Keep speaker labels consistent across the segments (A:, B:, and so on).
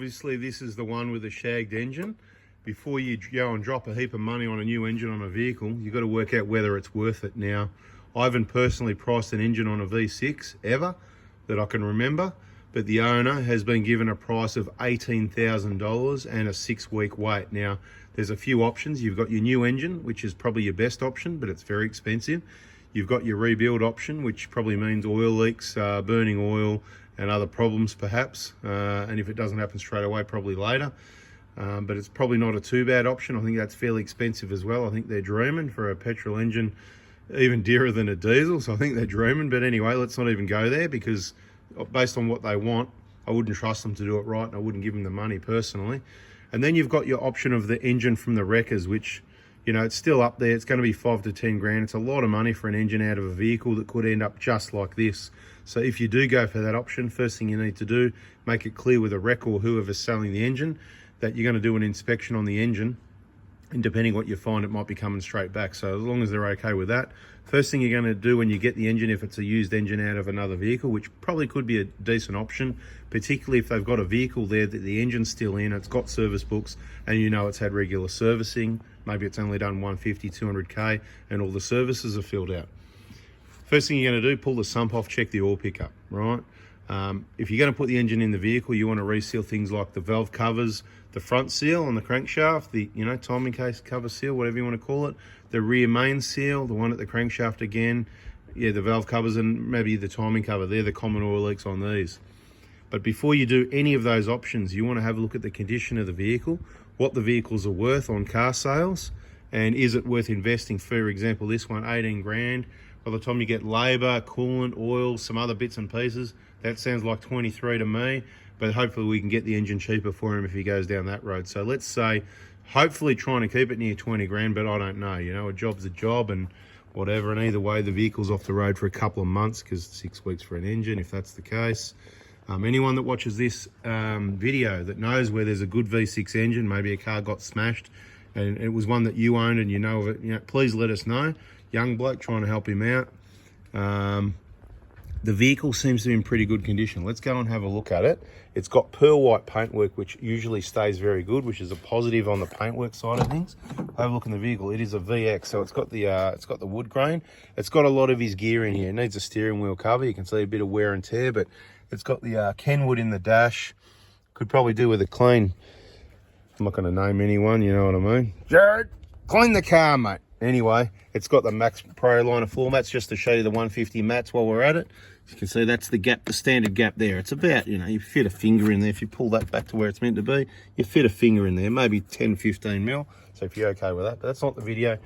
A: obviously this is the one with the shagged engine. Before you go and drop a heap of money on a new engine on a vehicle, you've got to work out whether it's worth it. Now, I haven't personally priced an engine on a V6 ever that I can remember, but the owner has been given a price of $18,000 and a 6-week wait. Now, there's a few options. You've got your new engine, which is probably your best option, but it's very expensive. You've got your rebuild option, which probably means oil leaks, burning oil, and other problems perhaps. And if it doesn't happen straight away, probably later. But it's probably not a too bad option. I think that's fairly expensive as well. I think they're dreaming for a petrol engine, even dearer than a diesel. So I think they're dreaming. But anyway, let's not even go there, because based on what they want, I wouldn't trust them to do it right, and I wouldn't give them the money personally. And then you've got your option of the engine from the wreckers, which, you know, it's still up there. It's going to be 5 to 10 grand. It's a lot of money for an engine out of a vehicle that could end up just like this. So if you do go for that option, first thing you need to do, make it clear with a wrecker or whoever's selling the engine that you're going to do an inspection on the engine, and depending what you find, it might be coming straight back. So as long as they're okay with that, first thing you're going to do when you get the engine, if it's a used engine out of another vehicle, which probably could be a decent option, particularly if they've got a vehicle there that the engine's still in, it's got service books, and you know it's had regular servicing, maybe it's only done 150, 200K, and all the services are filled out. First thing you're going to do, pull the sump off, check the oil pickup, right? If you're going to put the engine in the vehicle, you want to reseal things like the valve covers, the front seal on the crankshaft, the, you know, timing case cover seal, whatever you want to call it, the rear main seal, the one at the crankshaft again, yeah, the valve covers, and maybe the timing cover. They're the common oil leaks on these. But before you do any of those options, you want to have a look at the condition of the vehicle, what the vehicles are worth on car sales, and is it worth investing? For example, this one, 18 grand. By the time you get labor, coolant, oil, some other bits and pieces, that sounds like 23 to me, but hopefully we can get the engine cheaper for him if he goes down that road. So let's say, hopefully trying to keep it near 20 grand, but I don't know, you know, a job's a job and whatever. And either way, the vehicle's off the road for a couple of months, because 6 weeks for an engine, if that's the case. Anyone that watches this video that knows where there's a good V6 engine, maybe a car got smashed and it was one that you owned and you know of it, you know, please let us know. Young bloke trying to help him out. The vehicle seems to be in pretty good condition. Let's go and have a look at it. It's got pearl white paintwork, which usually stays very good, which is a positive on the paintwork side of things. Have a look in the vehicle. It is a VX, so it's got the wood grain. It's got a lot of his gear in here. It needs a steering wheel cover. You can see a bit of wear and tear, but it's got the Kenwood in the dash. Could probably do with a clean. I'm not going to name anyone, you know what I mean. Jared, clean the car, mate. Anyway, it's got the Max Pro line of floor mats, just to show you the 150 mats while we're at it. As you can see, that's the gap, the standard gap there. It's about, you know, you fit a finger in there. If you pull that back to where it's meant to be, you fit a finger in there, maybe 10, 15 mil. So if you're okay with that, but that's not the video.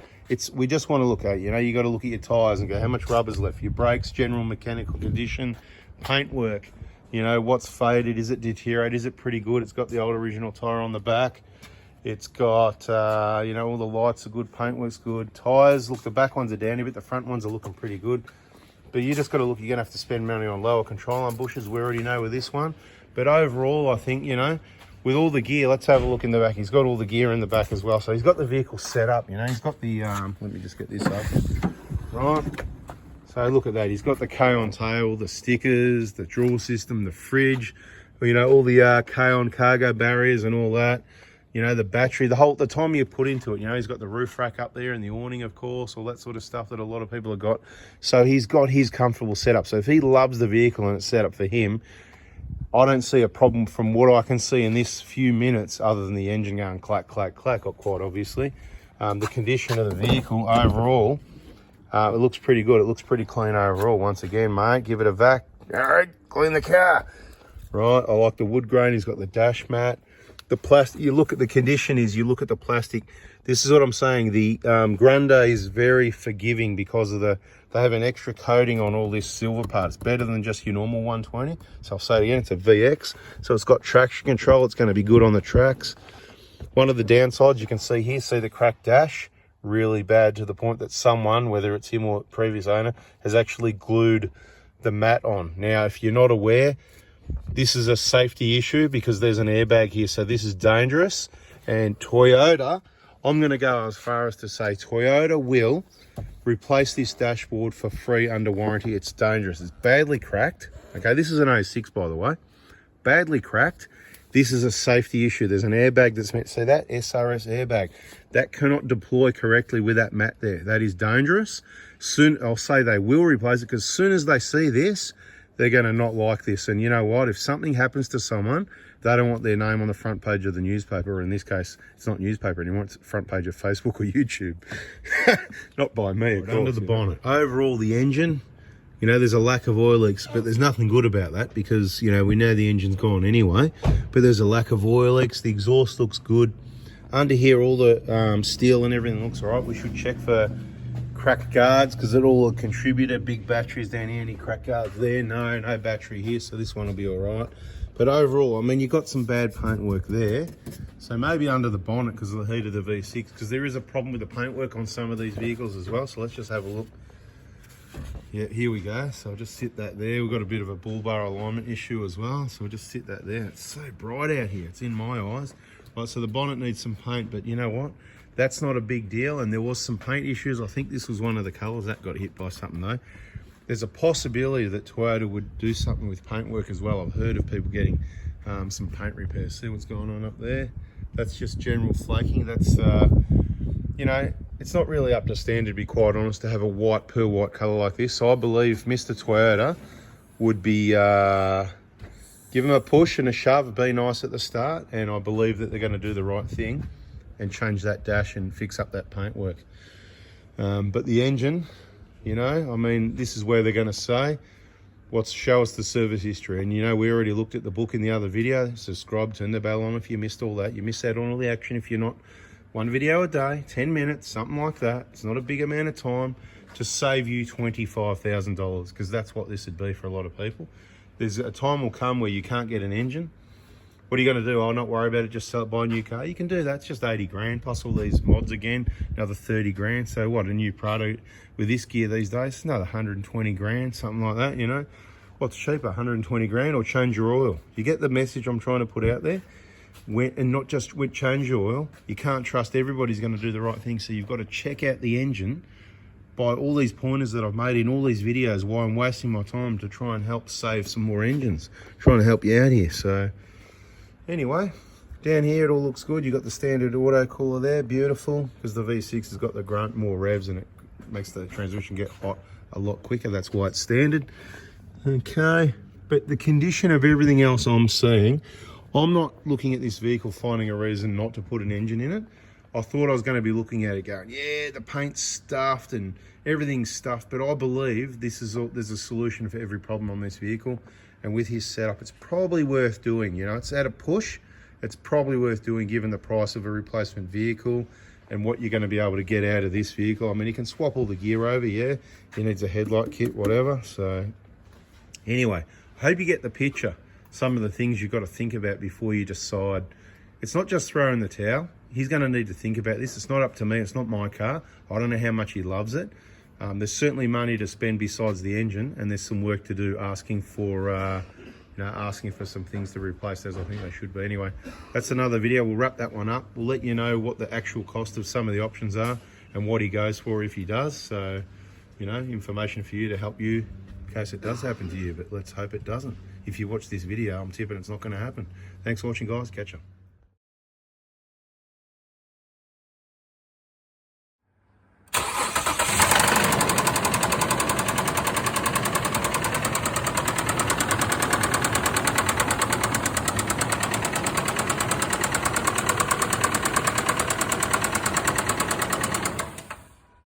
A: We just want to look at, you know, you got to look at your tires and go, how much rubber's left? Your brakes, general mechanical condition, paintwork, you know, what's faded, is it deteriorated, is it pretty good? It's got the old original tire on the back. It's got, you know, all the lights are good, paintwork's good. Tires, look, the back ones are down a bit, the front ones are looking pretty good. But you just got to look, you're going to have to spend money on lower control arm bushes. We already know with this one. But overall, I think, you know, with all the gear, let's have a look in the back. He's got all the gear in the back as well. So he's got the vehicle set up, you know. He's got the, let me just get this up. Right. So look at that. He's got the K-on tail, the stickers, the drawer system, the fridge, you know, all the K-on cargo barriers and all that. You know, the battery, the time you put into it, you know, he's got the roof rack up there and the awning, of course, all that sort of stuff that a lot of people have got. So he's got his comfortable setup. So if he loves the vehicle and it's set up for him, I don't see a problem from what I can see in this few minutes, other than the engine going clack, clack, clack, quite obviously. The condition of the vehicle overall, it looks pretty good. It looks pretty clean overall. Once again, mate, give it a vac. All right, clean the car. Right, I like the wood grain. He's got the dash mat. The plastic, you look at the condition, you look at the plastic. This is what I'm saying. The Grande is very forgiving because of they have an extra coating on all this silver part. It's better than just your normal 120. So I'll say it again, it's a VX. So it's got traction control. It's going to be good on the tracks. One of the downsides you can see here, see the cracked dash, really bad, to the point that someone, whether it's him or previous owner, has actually glued the mat on. Now, if you're not aware, this is a safety issue because there's an airbag here, so this is dangerous. And Toyota, I'm going to go as far as to say Toyota will replace this dashboard for free under warranty. It's dangerous. It's badly cracked. Okay, this is an 06, by the way. Badly cracked. This is a safety issue. There's an airbag that's meant, see that SRS airbag, that cannot deploy correctly with that mat there. That is dangerous. Soon, I'll say they will replace it, because as soon as they see this, they're going to not like this. And you know what? If something happens to someone, they don't want their name on the front page of the newspaper, or in this case, it's not newspaper anymore, it's front page of Facebook or YouTube. Not by me, of course. Under the bonnet. Overall, the engine, you know, there's a lack of oil leaks, but there's nothing good about that, because, you know, we know the engine's gone anyway, but there's a lack of oil leaks. The exhaust looks good. Under here, all the steel and everything looks all right. We should check for cracked guards, because it all contributed. Big batteries down here, any cracked guards there? No battery here, so this one will be all right. But overall, I mean, you've got some bad paintwork there. So maybe under the bonnet because of the heat of the V6, because there is a problem with the paintwork on some of these vehicles as well. So let's just have a look. Yeah, here we go. So I'll just sit that there. We've got a bit of a bull bar alignment issue as well. So we'll just sit that there. It's so bright out here. It's in my eyes. Right, so the bonnet needs some paint, but you know what? That's not a big deal. And there was some paint issues. I think this was one of the colors that got hit by something though. There's a possibility that Toyota would do something with paintwork as well. I've heard of people getting some paint repairs. See what's going on up there? That's just general flaking. That's, you know, it's not really up to standard, to be quite honest, to have a white, pearl white color like this. So I believe Mr. Toyota would be, give them a push and a shove, be nice at the start. And I believe that they're going to do the right thing and change that dash and fix up that paintwork. But the engine, you know, I mean, this is where they're going to say, show us the service history. And, you know, we already looked at the book in the other video. Subscribe, turn the bell on if you missed all that. You miss out on all the action if you're not. One video a day, 10 minutes, something like that. It's not a big amount of time to save you $25,000, because that's what this would be for a lot of people. There's a time will come where you can't get an engine. What are you going to do? Oh, not worry about it, just sell it, buy a new car. You can do that. It's just 80 grand plus all these mods again, another 30 grand. So what, a new Prado with this gear these days, another 120 grand, something like that, you know. What's cheaper, 120 grand or change your oil? You get the message I'm trying to put out there? And not just with change your oil. You can't trust everybody's going to do the right thing. So you've got to check out the engine by all these pointers that I've made in all these videos, why I'm wasting my time to try and help save some more engines, trying to help you out here. So anyway, down here it all looks good. You've got the standard auto cooler there, beautiful, because the V6 has got the grunt, more revs, and it makes the transmission get hot a lot quicker. That's why it's standard. Okay, but the condition of everything else I'm seeing, I'm not looking at this vehicle finding a reason not to put an engine in it. I thought I was going to be looking at it going, yeah, the paint's stuffed and everything's stuffed, but I believe there's a solution for every problem on this vehicle. And with his setup, it's probably worth doing. You know, it's at a push. It's probably worth doing given the price of a replacement vehicle and what you're going to be able to get out of this vehicle. I mean, you can swap all the gear over, yeah. He needs a headlight kit, whatever. So anyway, I hope you get the picture. Some of the things you've got to think about before you decide. It's not just throwing the towel. He's going to need to think about this. It's not up to me. It's not my car. I don't know how much he loves it. There's certainly money to spend besides the engine, and there's some work to do asking for, asking for some things to replace, as I think they should be. Anyway, that's another video. We'll wrap that one up. We'll let you know what the actual cost of some of the options are and what he goes for if he does. So, you know, information for you to help you in case it does happen to you, but let's hope it doesn't. If you watch this video, I'm tipping it's not going to happen. Thanks for watching, guys. Catch ya.